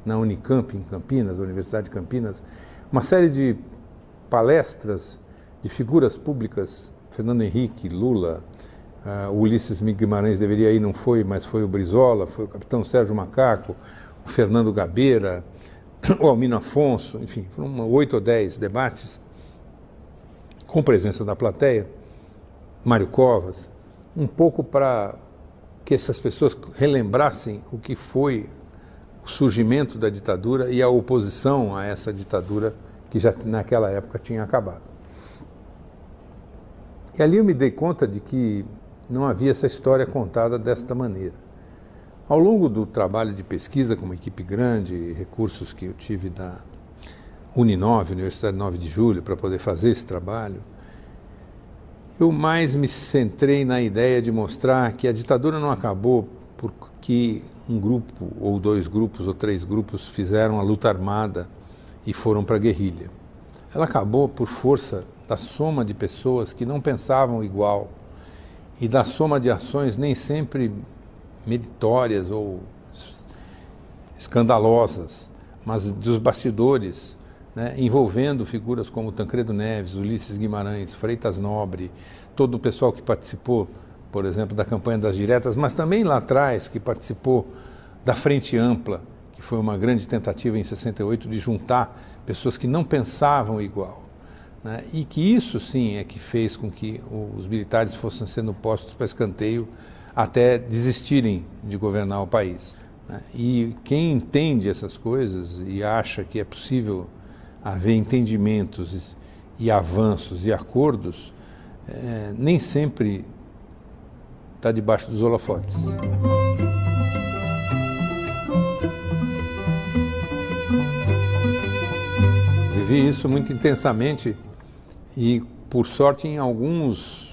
na Unicamp, em Campinas, a Universidade de Campinas, uma série de palestras de figuras públicas, Fernando Henrique, Lula, o Ulisses Guimarães deveria ir, não foi, mas foi o Brizola, foi o capitão Sérgio Macaco, o Fernando Gabeira, o Almino Afonso, enfim, foram 8 ou 10 debates com presença da plateia, Mário Covas, um pouco para que essas pessoas relembrassem o que foi o surgimento da ditadura e a oposição a essa ditadura que já naquela época tinha acabado. E ali eu me dei conta de que não havia essa história contada desta maneira. Ao longo do trabalho de pesquisa com uma equipe grande, recursos que eu tive da Uninove, Universidade 9 de Julho, para poder fazer esse trabalho, eu mais me centrei na ideia de mostrar que a ditadura não acabou porque um grupo, ou 2 grupos, ou 3 grupos fizeram a luta armada e foram para a guerrilha. Ela acabou por força da soma de pessoas que não pensavam igual e da soma de ações nem sempre meritórias ou escandalosas, mas dos bastidores, né, envolvendo figuras como Tancredo Neves, Ulisses Guimarães, Freitas Nobre, todo o pessoal que participou, por exemplo, da campanha das diretas, mas também lá atrás, que participou da Frente Ampla, que foi uma grande tentativa em 68 de juntar pessoas que não pensavam igual, né, e que isso sim é que fez com que os militares fossem sendo postos para escanteio até desistirem de governar o país, né. E quem entende essas coisas e acha que é possível haver entendimentos e avanços e acordos, nem sempre está debaixo dos holofotes. Vivi isso muito intensamente e, por sorte, em algumas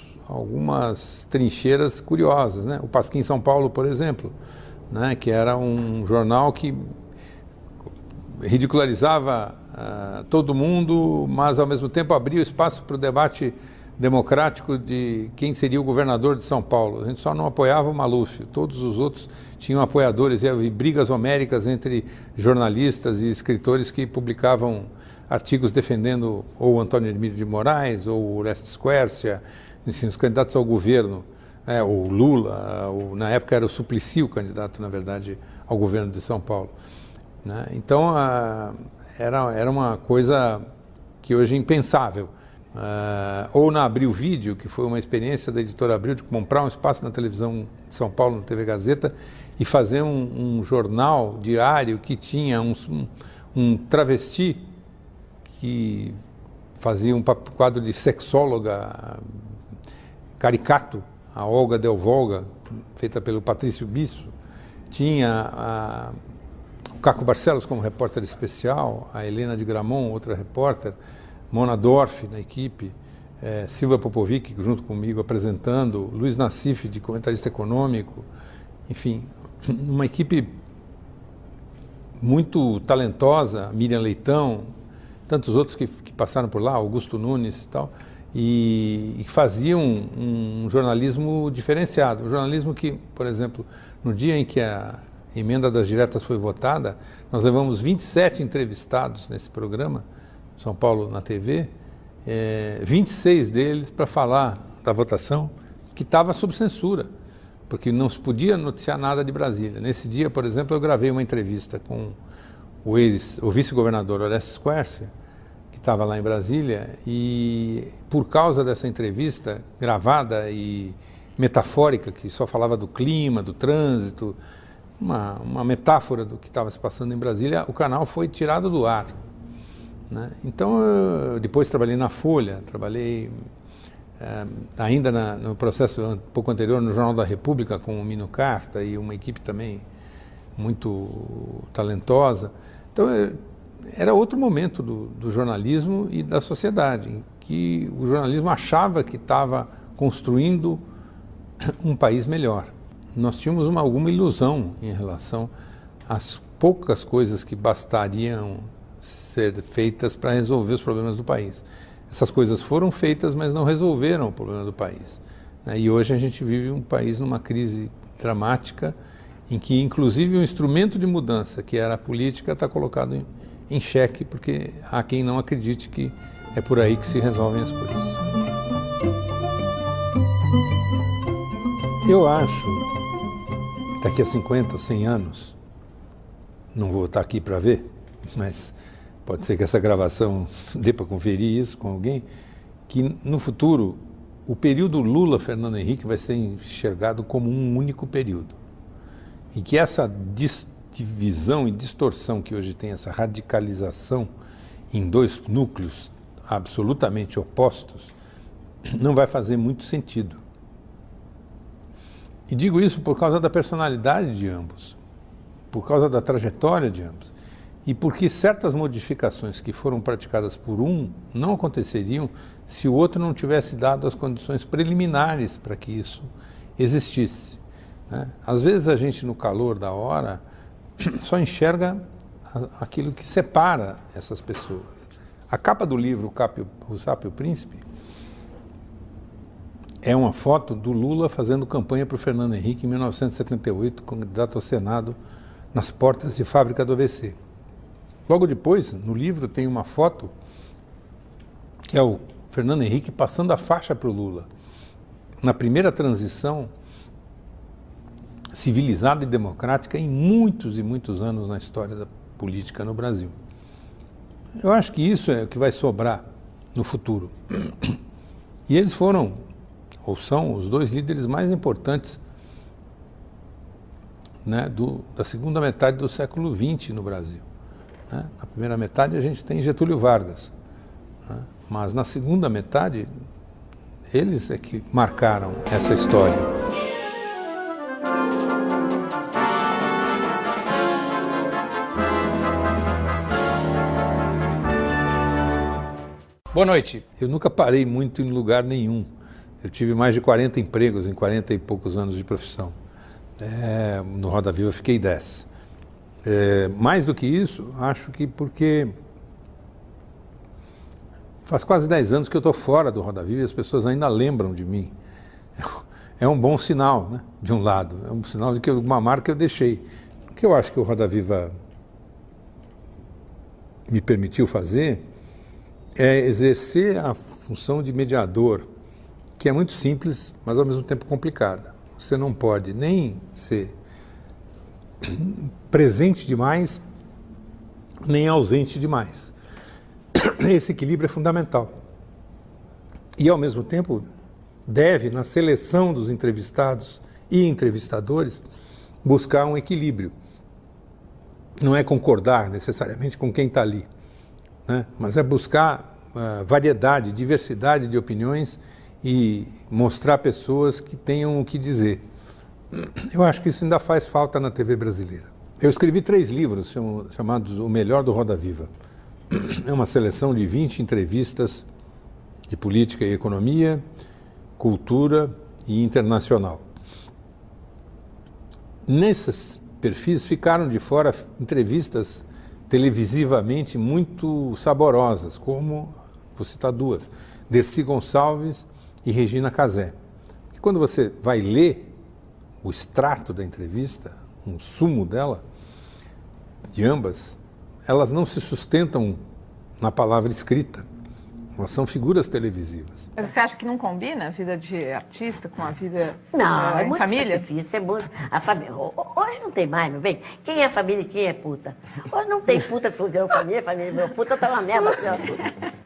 trincheiras curiosas, né? O Pasquim São Paulo, por exemplo, né? Que era um jornal que ridicularizava todo mundo, mas ao mesmo tempo abria o espaço para o debate democrático de quem seria o governador de São Paulo. A gente só não apoiava o Maluf, todos os outros tinham apoiadores, e havia brigas homéricas entre jornalistas e escritores que publicavam artigos defendendo ou Antônio Hermílio de Moraes ou Orestes Quércia, assim, os candidatos ao governo, ou Lula, na época era o Suplicy o candidato, na verdade, ao governo de São Paulo, né? Então, era uma coisa que hoje é impensável. Ou na Abril Vídeo, que foi uma experiência da editora Abril de comprar um espaço na televisão de São Paulo, na TV Gazeta, e fazer um jornal diário que tinha um travesti que fazia um quadro de sexóloga caricato, a Olga Del Volga, feita pelo Patrício Bisso, tinha o Caco Barcelos como repórter especial, a Helena de Gramont, outra repórter, Mona Dorf na equipe, Silvia Popovic, junto comigo, apresentando, Luiz Nassif, de comentarista econômico, enfim, uma equipe muito talentosa, Miriam Leitão, tantos outros que passaram por lá, Augusto Nunes e tal, e faziam um jornalismo diferenciado. Um jornalismo que, por exemplo, no dia em que a emenda das diretas foi votada, nós levamos 27 entrevistados nesse programa, São Paulo na TV, 26 deles para falar da votação, que estava sob censura, porque não se podia noticiar nada de Brasília. Nesse dia, por exemplo, eu gravei uma entrevista com o vice-governador Orestes Quercia, que estava lá em Brasília, e por causa dessa entrevista gravada e metafórica, que só falava do clima, do trânsito, uma metáfora do que estava se passando em Brasília, o canal foi tirado do ar. Né? Então, eu depois trabalhei na Folha, trabalhei ainda no processo um pouco anterior no Jornal da República com o Mino Carta e uma equipe também muito talentosa. Então, era outro momento do jornalismo e da sociedade, em que o jornalismo achava que estava construindo um país melhor. Nós tínhamos alguma ilusão em relação às poucas coisas que bastariam ser feitas para resolver os problemas do país. Essas coisas foram feitas, mas não resolveram o problema do país. E hoje a gente vive um país numa crise dramática, em que inclusive o instrumento de mudança, que era a política, está colocado em xeque, porque há quem não acredite que é por aí que se resolvem as coisas. Eu acho, daqui a 50, 100 anos, não vou estar aqui para ver, mas pode ser que essa gravação dê para conferir isso com alguém, que no futuro o período Lula-Fernando Henrique vai ser enxergado como um único período. E que essa divisão e distorção que hoje tem, essa radicalização em dois núcleos absolutamente opostos, não vai fazer muito sentido. E digo isso por causa da personalidade de ambos, por causa da trajetória de ambos. E porque certas modificações que foram praticadas por um não aconteceriam se o outro não tivesse dado as condições preliminares para que isso existisse. Né? Às vezes a gente, no calor da hora, só enxerga aquilo que separa essas pessoas. A capa do livro O Sapo e o Príncipe é uma foto do Lula fazendo campanha para o Fernando Henrique em 1978, candidato ao Senado, nas portas de fábrica do ABC. Logo depois, no livro, tem uma foto que é o Fernando Henrique passando a faixa para o Lula, na primeira transição civilizada e democrática em muitos e muitos anos na história da política no Brasil. Eu acho que isso é o que vai sobrar no futuro. E eles foram, ou são, os dois líderes mais importantes, né, da segunda metade do século XX no Brasil. Né? Na primeira metade a gente tem Getúlio Vargas, né? Mas na segunda metade eles é que marcaram essa história. Boa noite. Eu nunca parei muito em lugar nenhum. Eu tive mais de 40 empregos em 40 e poucos anos de profissão. No Roda Viva fiquei 10. Mais do que isso, acho que porque faz quase 10 anos que eu estou fora do Roda Viva e as pessoas ainda lembram de mim. É um bom sinal, né? De um lado. É um sinal de que uma marca eu deixei. O que eu acho que o Roda Viva me permitiu fazer é exercer a função de mediador, que é muito simples, mas ao mesmo tempo complicada. Você não pode nem ser presente demais, nem ausente demais. Esse equilíbrio é fundamental. E, ao mesmo tempo, deve, na seleção dos entrevistados e entrevistadores, buscar um equilíbrio. Não é concordar necessariamente com quem está ali, né? Mas é buscar variedade, diversidade de opiniões e mostrar pessoas que tenham o que dizer. Eu acho que isso ainda faz falta na TV brasileira. Eu escrevi 3 livros chamados O Melhor do Roda Viva. É uma seleção de 20 entrevistas de política e economia, cultura e internacional. Nesses perfis ficaram de fora entrevistas televisivamente muito saborosas, como, vou citar duas, Dercy Gonçalves e Regina Casé. E quando você vai ler o extrato da entrevista, um sumo dela, de ambas, elas não se sustentam na palavra escrita, elas são figuras televisivas. Mas você acha que não combina a vida de artista com a vida Não, é em muito família? sacrifício, é muito... A família... Hoje não tem mais, meu bem. Quem é família e quem é puta? Hoje não tem puta, família, meu puta tá uma merda.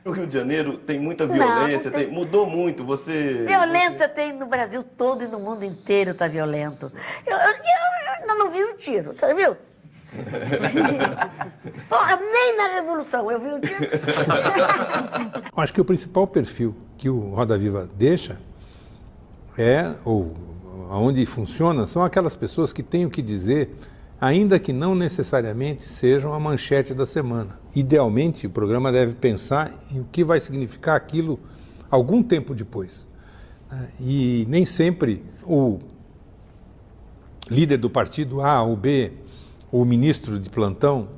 No Rio de Janeiro tem muita violência, não tem... Mudou muito, você... Violência tem no Brasil todo e no mundo inteiro tá violento. Eu ainda não vi um tiro, você viu? Porra, nem na Revolução eu vi um tiro. Acho que o principal perfil que o Roda Viva deixa ou aonde funciona, são aquelas pessoas que têm o que dizer, ainda que não necessariamente sejam a manchete da semana. Idealmente, o programa deve pensar em o que vai significar aquilo algum tempo depois. E nem sempre o líder do partido A ou B, o ministro de plantão,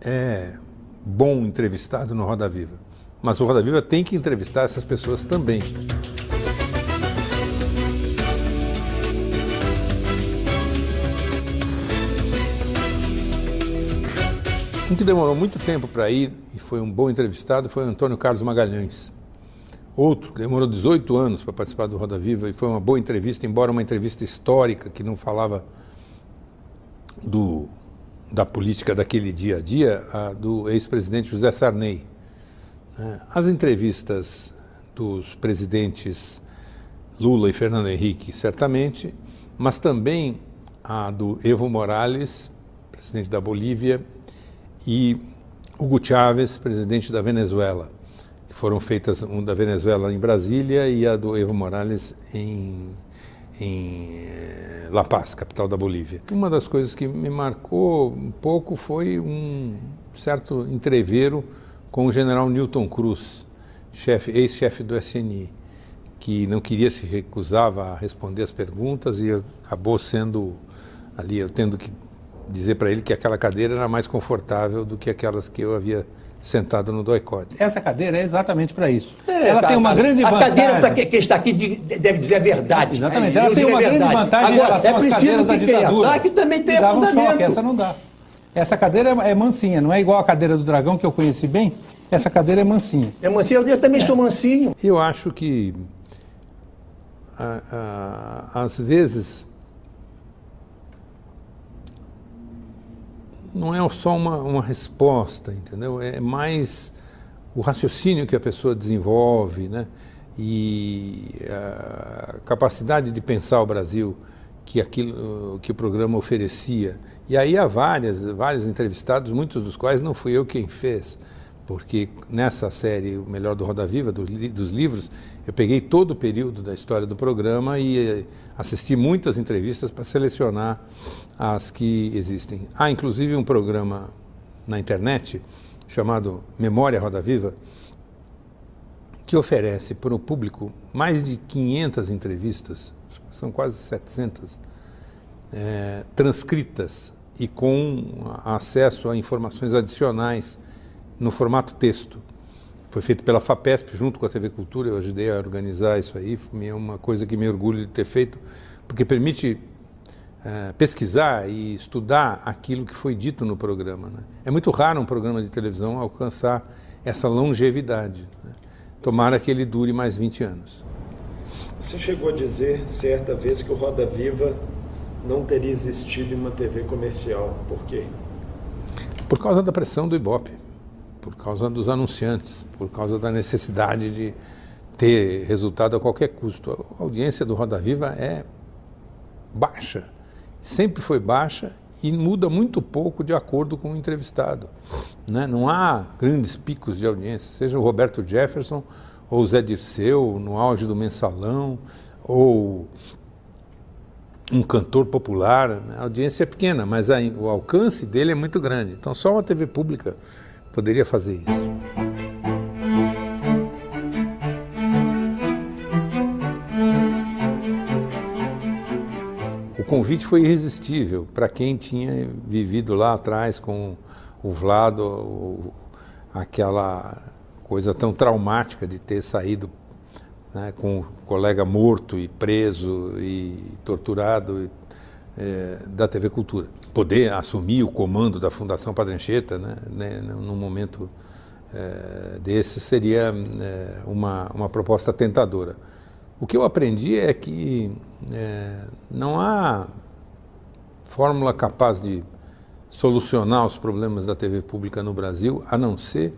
é bom entrevistado no Roda Viva. Mas o Roda Viva tem que entrevistar essas pessoas também. Um que demorou muito tempo para ir e foi um bom entrevistado foi o Antônio Carlos Magalhães. Outro que demorou 18 anos para participar do Roda Viva e foi uma boa entrevista, embora uma entrevista histórica que não falava da política daquele dia a dia, do ex-presidente José Sarney. As entrevistas dos presidentes Lula e Fernando Henrique, certamente, mas também a do Evo Morales, presidente da Bolívia, e Hugo Chávez, presidente da Venezuela, que foram feitas, uma da Venezuela em Brasília e a do Evo Morales em La Paz, capital da Bolívia. Uma das coisas que me marcou um pouco foi um certo entrevero com o general Newton Cruz, ex-chefe do SNI, que não recusava a responder as perguntas e acabou sendo ali, eu tendo que dizer para ele que aquela cadeira era mais confortável do que aquelas que eu havia sentado no doicode. Essa cadeira é exatamente para isso. Ela tem uma grande vantagem. A cadeira, para quem está aqui, deve dizer a verdade. Exatamente. Ela tem uma grande vantagem em relação às cadeiras da ditadura. Que também tem dava fundamento. Um choque, essa não dá. Essa cadeira é mansinha, não é igual a cadeira do Dragão, que eu conheci bem. Essa cadeira é mansinha. É mansinha, eu também sou mansinho. Eu acho que, às vezes, não é só uma resposta, entendeu? É mais o raciocínio que a pessoa desenvolve, né? E a capacidade de pensar o Brasil que aquilo que o programa oferecia. E aí há vários entrevistados, muitos dos quais não fui eu quem fez, porque nessa série, o Melhor do Roda Viva, dos livros, eu peguei todo o período da história do programa e assisti muitas entrevistas para selecionar as que existem. Há inclusive um programa na internet chamado Memória Roda Viva, que oferece para o público mais de 500 entrevistas, são quase 700, transcritas e com acesso a informações adicionais no formato texto. Foi feito pela FAPESP junto com a TV Cultura, eu ajudei a organizar isso aí, é uma coisa que me orgulho de ter feito, porque permite pesquisar e estudar aquilo que foi dito no programa, né? É muito raro um programa de televisão alcançar essa longevidade, né? Tomara que ele dure mais 20 anos. Você chegou a dizer certa vez que o Roda Viva não teria existido em uma TV comercial. Por quê? Por causa da pressão do Ibope, por causa dos anunciantes, por causa da necessidade de ter resultado a qualquer custo. A audiência do Roda Viva é baixa, sempre foi baixa e muda muito pouco de acordo com o entrevistado, né? Não há grandes picos de audiência, seja o Roberto Jefferson ou o Zé Dirceu no auge do Mensalão, ou um cantor popular, né? A audiência é pequena, mas o alcance dele é muito grande. Então só uma TV pública poderia fazer isso. convite foi irresistível para quem tinha vivido lá atrás com o Vlado, aquela coisa tão traumática de ter saído, né, com o colega morto e preso e torturado da TV Cultura. Poder assumir o comando da Fundação Padre Anchieta, né, num momento desse seria uma proposta tentadora. O que eu aprendi é que não há fórmula capaz de solucionar os problemas da TV pública no Brasil, a não ser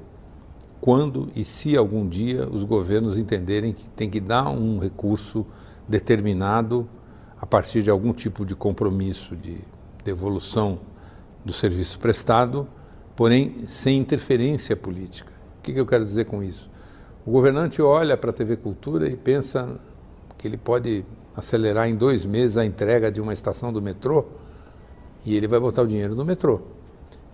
quando e se algum dia os governos entenderem que tem que dar um recurso determinado a partir de algum tipo de compromisso de devolução do serviço prestado, porém sem interferência política. O que eu quero dizer com isso? O governante olha para a TV Cultura e pensa que ele pode acelerar em 2 meses a entrega de uma estação do metrô e ele vai botar o dinheiro no metrô.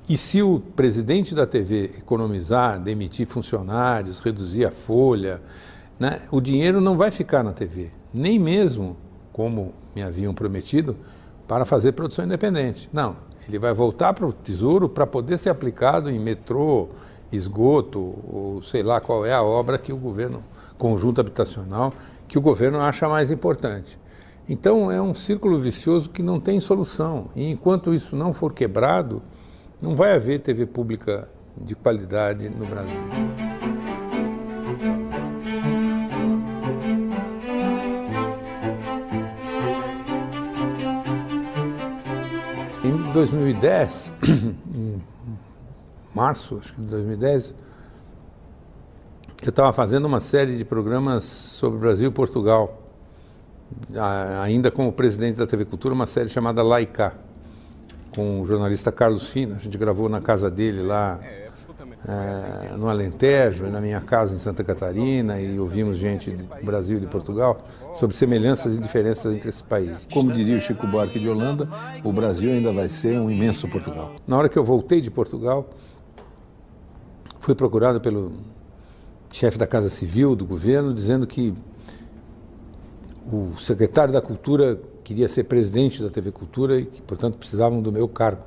E se o presidente da TV economizar, demitir funcionários, reduzir a folha, né, o dinheiro não vai ficar na TV, nem mesmo, como me haviam prometido, para fazer produção independente. Não, ele vai voltar para o Tesouro para poder ser aplicado em metrô, esgoto, ou sei lá qual é a obra que o governo, conjunto habitacional, que o governo acha mais importante. Então é um círculo vicioso que não tem solução. E enquanto isso não for quebrado, não vai haver TV pública de qualidade no Brasil. Em 2010, em março, acho que de 2010, eu estava fazendo uma série de programas sobre o Brasil e Portugal, ainda como presidente da TV Cultura, uma série chamada Laicá, com o jornalista Carlos Fina. A gente gravou na casa dele lá no Alentejo, na minha casa em Santa Catarina, e ouvimos gente do Brasil e de Portugal sobre semelhanças e diferenças entre esses países. Como diria o Chico Buarque de Holanda, o Brasil ainda vai ser um imenso Portugal. Na hora que eu voltei de Portugal, fui procurado pelo chefe da Casa Civil do governo, dizendo que o secretário da Cultura queria ser presidente da TV Cultura e que, portanto, precisavam do meu cargo.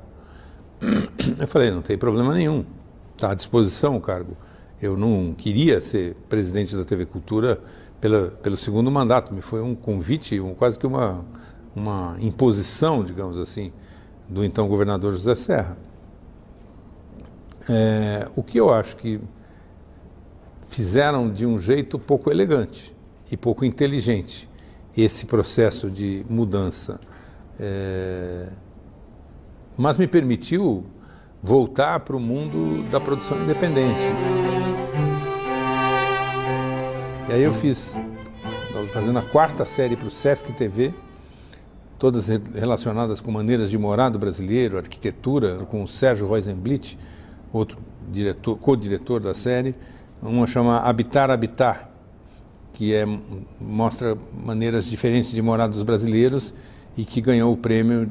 Eu falei, não tem problema nenhum, está à disposição o cargo. Eu não queria ser presidente da TV Cultura pelo segundo mandato, me foi um convite, quase que uma imposição, digamos assim, do então governador José Serra. O que eu acho que fizeram de um jeito pouco elegante e pouco inteligente esse processo de mudança, mas me permitiu voltar para o mundo da produção independente. E aí eu estava fazendo a 4ª série para o Sesc TV, todas relacionadas com maneiras de morar do brasileiro, arquitetura, com o Sérgio Rosenblit, outro co-diretor da série. Uma chama Habitar, que mostra maneiras diferentes de morar dos brasileiros e que ganhou o prêmio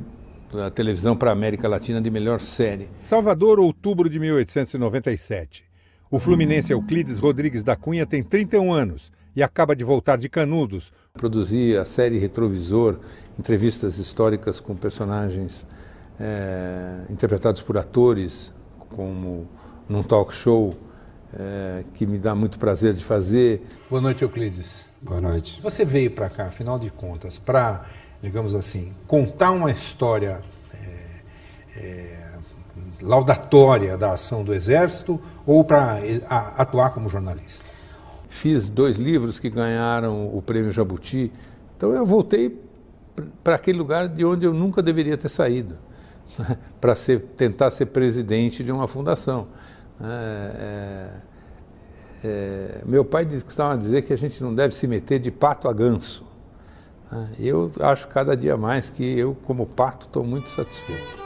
da televisão para a América Latina de melhor série. Salvador, outubro de 1897. O fluminense Euclides Rodrigues da Cunha tem 31 anos e acaba de voltar de Canudos. Produzi a série Retrovisor, entrevistas históricas com personagens interpretados por atores, como num talk show, que me dá muito prazer de fazer. Boa noite, Euclides. Boa noite. Você veio para cá, afinal de contas, para, digamos assim, contar uma história laudatória da ação do Exército ou para atuar como jornalista? Fiz 2 livros que ganharam o Prêmio Jabuti, então eu voltei para aquele lugar de onde eu nunca deveria ter saído, para tentar ser presidente de uma fundação. Meu pai costumava dizer que a gente não deve se meter de pato a ganso. Eu acho cada dia mais que eu, como pato, estou muito satisfeito.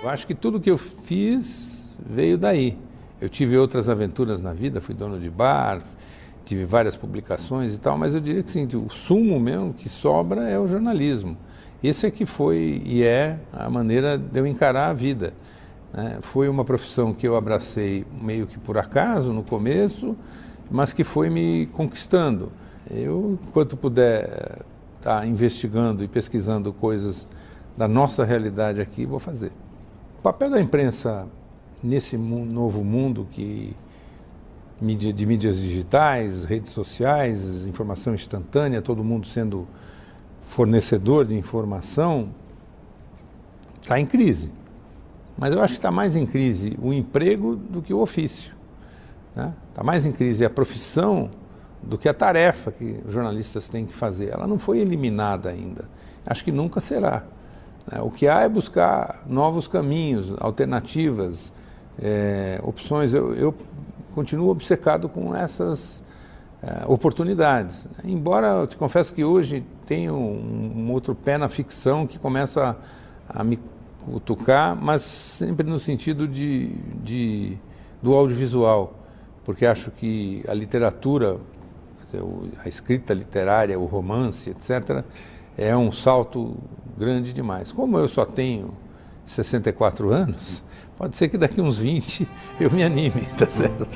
Eu acho que tudo que eu fiz veio daí. Eu tive outras aventuras na vida, fui dono de bar, tive várias publicações e tal, mas eu diria que sim, o sumo mesmo que sobra é o jornalismo. Esse é que foi e é a maneira de eu encarar a vida. Foi uma profissão que eu abracei meio que por acaso no começo, mas que foi me conquistando. Eu, enquanto puder estar investigando e pesquisando coisas da nossa realidade aqui, vou fazer. O papel da imprensa nesse novo mundo de mídias digitais, redes sociais, informação instantânea, todo mundo sendo fornecedor de informação, está em crise. Mas eu acho que está mais em crise o emprego do que o ofício, né? Está mais em crise a profissão do que a tarefa que os jornalistas têm que fazer. Ela não foi eliminada ainda. Acho que nunca será, né? O que há é buscar novos caminhos, alternativas, opções. Eu continuo obcecado com essas oportunidades. Embora eu te confesso que hoje tenho um outro pé na ficção que começa a me cutucar, mas sempre no sentido do audiovisual, porque acho que a literatura, quer dizer, a escrita literária, o romance, etc., é um salto grande demais. Como eu só tenho 64 anos, pode ser que daqui uns 20 eu me anime, tá certo?